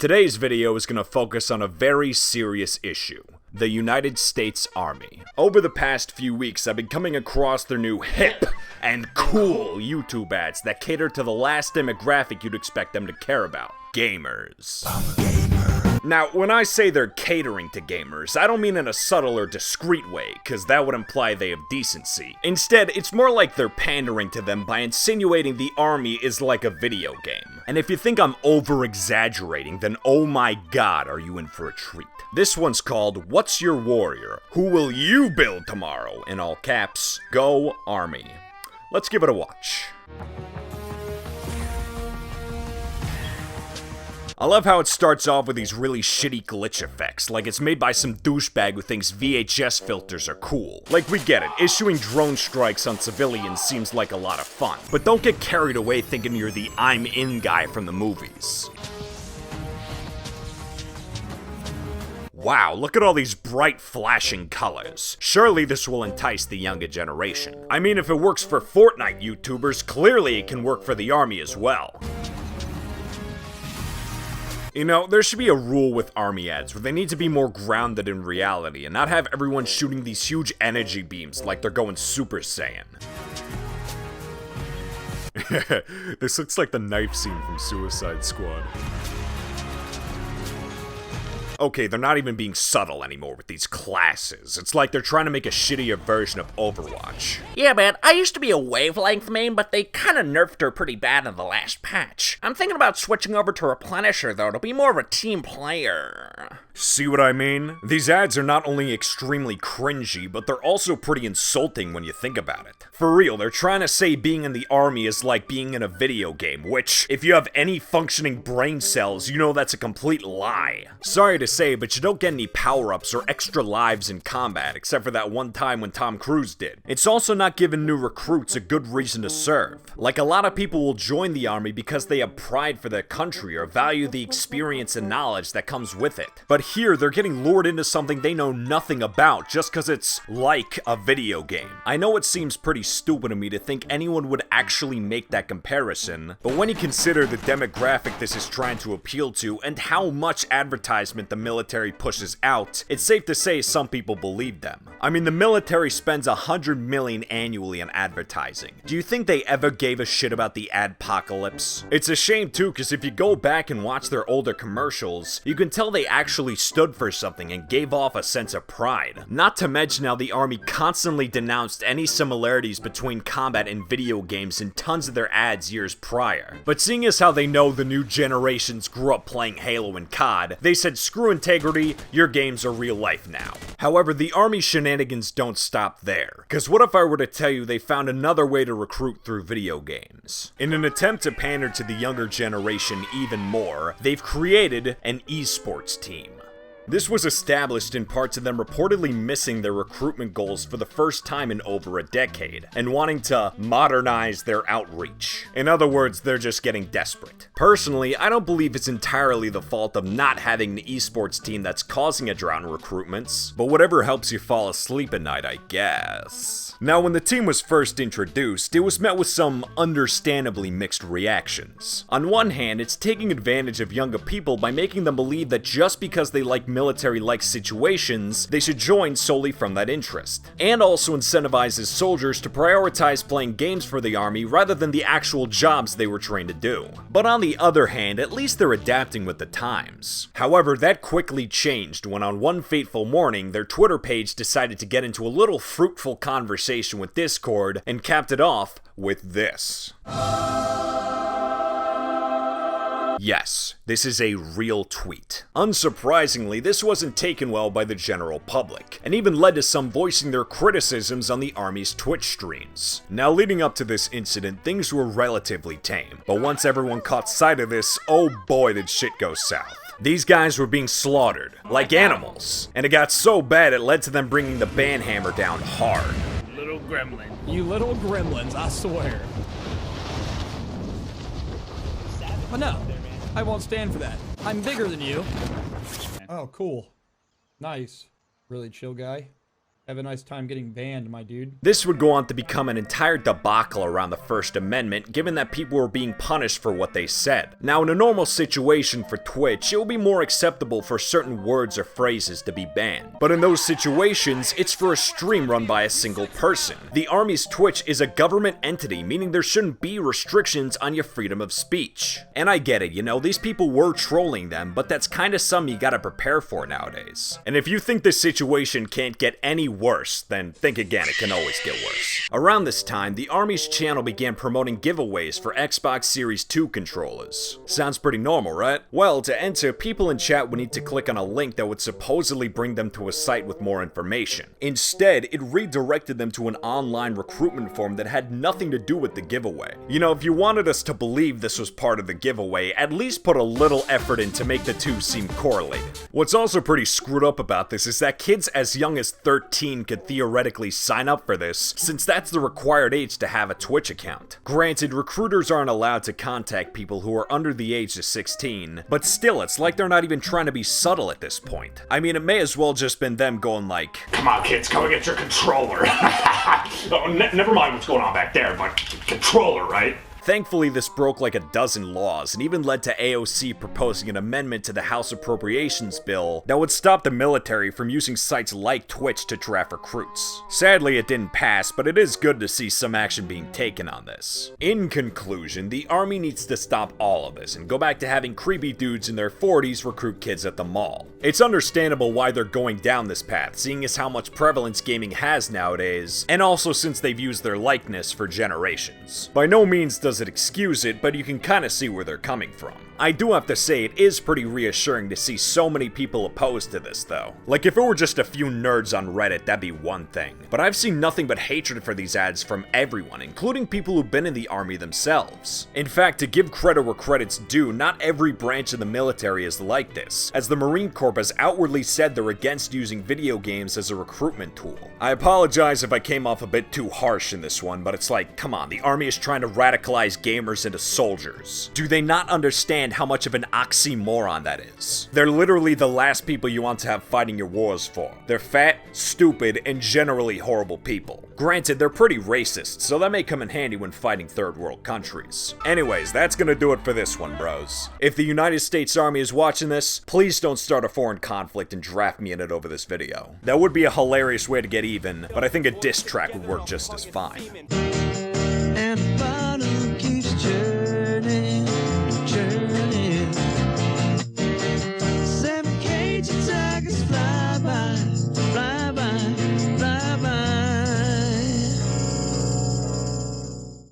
Today's video is going to focus on a very serious issue. The United States Army. Over the past few weeks, I've been coming across their new hip and cool YouTube ads that cater to the last demographic you'd expect them to care about. Gamers. I'm a gamer. Now, when I say they're catering to gamers, I don't mean in a subtle or discreet way, cause that would imply they have decency. Instead, it's more like they're pandering to them by insinuating the army is like a video game. And if you think I'm over-exaggerating, then oh my god, are you in for a treat. This one's called What's Your Warrior? Who Will You Build Tomorrow? In all caps, Go Army. Let's give it a watch. I love how it starts off with these really shitty glitch effects, like it's made by some douchebag who thinks VHS filters are cool. Like, we get it, issuing drone strikes on civilians seems like a lot of fun, but don't get carried away thinking you're the I'm in guy from the movies. Wow, look at all these bright flashing colors. Surely this will entice the younger generation. I mean, if it works for Fortnite YouTubers, clearly it can work for the army as well. You know, there should be a rule with army ads where they need to be more grounded in reality and not have everyone shooting these huge energy beams like they're going Super Saiyan. This looks like the knife scene from Suicide Squad. Okay, they're not even being subtle anymore with these classes. It's like they're trying to make a shittier version of Overwatch. Yeah, man, I used to be a wavelength main, but they kinda nerfed her pretty bad in the last patch. I'm thinking about switching over to Replenisher, though, to be more of a team player. See what I mean? These ads are not only extremely cringy, but they're also pretty insulting when you think about it. For real, they're trying to say being in the army is like being in a video game, which, if you have any functioning brain cells, you know that's a complete lie. Sorry to say, but you don't get any power-ups or extra lives in combat, except for that one time when Tom Cruise did. It's also not giving new recruits a good reason to serve. Like, a lot of people will join the army because they have pride for their country or value the experience and knowledge that comes with it. But here, they're getting lured into something they know nothing about just because it's like a video game. I know it seems pretty stupid of me to think anyone would actually make that comparison, but when you consider the demographic this is trying to appeal to and how much advertisement the military pushes out, it's safe to say some people believe them. I mean, the military spends $100 million annually on advertising. Do you think they ever gave a shit about the adpocalypse? It's a shame too, because if you go back and watch their older commercials, you can tell they actually stood for something and gave off a sense of pride. Not to mention how the army constantly denounced any similarities between combat and video games in tons of their ads years prior. But seeing as how they know the new generations grew up playing Halo and COD, they said screw integrity, your games are real life now. However, the army shenanigans don't stop there. Cause what if I were to tell you they found another way to recruit through video games? In an attempt to pander to the younger generation even more, they've created an esports team. This was established in part to them reportedly missing their recruitment goals for the first time in over a decade, and wanting to modernize their outreach. In other words, they're just getting desperate. Personally, I don't believe it's entirely the fault of not having an esports team that's causing a drought in recruitments, but whatever helps you fall asleep at night, I guess. Now, when the team was first introduced, it was met with some understandably mixed reactions. On one hand, it's taking advantage of younger people by making them believe that just because they like military-like situations, they should join solely from that interest. And also incentivizes soldiers to prioritize playing games for the army rather than the actual jobs they were trained to do. But on the other hand, at least they're adapting with the times. However, that quickly changed when on one fateful morning, their Twitter page decided to get into a little fruitful conversation with Discord and capped it off with this. Yes, this is a real tweet. Unsurprisingly, this wasn't taken well by the general public, and even led to some voicing their criticisms on the army's Twitch streams. Now, leading up to this incident, things were relatively tame, but once everyone caught sight of this, oh boy did shit go south. These guys were being slaughtered, like animals, and it got so bad it led to them bringing the banhammer down hard. Little gremlin. You little gremlins, I swear. But no, I won't stand for that. I'm bigger than you. Oh, cool. Nice. Really chill guy. Have a nice time getting banned, my dude. This would go on to become an entire debacle around the First Amendment, given that people were being punished for what they said. Now, in a normal situation for Twitch, it will be more acceptable for certain words or phrases to be banned. But in those situations, it's for a stream run by a single person. The Army's Twitch is a government entity, meaning there shouldn't be restrictions on your freedom of speech. And I get it, you know, these people were trolling them, but that's kinda something you gotta prepare for nowadays. And if you think this situation can't get any worse, then think again, it can always get worse. Around this time, the Army's channel began promoting giveaways for Xbox Series 2 controllers. Sounds pretty normal, right? Well, to enter, people in chat would need to click on a link that would supposedly bring them to a site with more information. Instead, it redirected them to an online recruitment form that had nothing to do with the giveaway. You know, if you wanted us to believe this was part of the giveaway, at least put a little effort in to make the two seem correlated. What's also pretty screwed up about this is that kids as young as 13 could theoretically sign up for this, since that's the required age to have a Twitch account. Granted, recruiters aren't allowed to contact people who are under the age of 16, but still, it's like they're not even trying to be subtle at this point. I mean, it may as well just been them going like, "Come on, kids, come and get your controller." Oh, never mind what's going on back there, but controller, right? Thankfully, this broke like a dozen laws and even led to AOC proposing an amendment to the House Appropriations Bill that would stop the military from using sites like Twitch to draft recruits. Sadly, it didn't pass, but it is good to see some action being taken on this. In conclusion, the Army needs to stop all of this and go back to having creepy dudes in their 40s recruit kids at the mall. It's understandable why they're going down this path, seeing as how much prevalence gaming has nowadays, and also since they've used their likeness for generations. By no means does it excuse it, but you can kinda see where they're coming from. I do have to say, it is pretty reassuring to see so many people opposed to this though. Like, if it were just a few nerds on Reddit, that'd be one thing. But I've seen nothing but hatred for these ads from everyone, including people who've been in the Army themselves. In fact, to give credit where credit's due, not every branch of the military is like this, as the Marine Corps has outwardly said they're against using video games as a recruitment tool. I apologize if I came off a bit too harsh in this one, but it's like, come on, the Army is trying to radicalize gamers into soldiers. Do they not understand how much of an oxymoron that is? They're literally the last people you want to have fighting your wars for. They're fat, stupid, and generally horrible people. Granted, they're pretty racist, so that may come in handy when fighting third world countries. Anyways, that's gonna do it for this one, bros. If the United States Army is watching this, please don't start a foreign conflict and draft me in it over this video. That would be a hilarious way to get even, but I think a diss track would work just as fine. And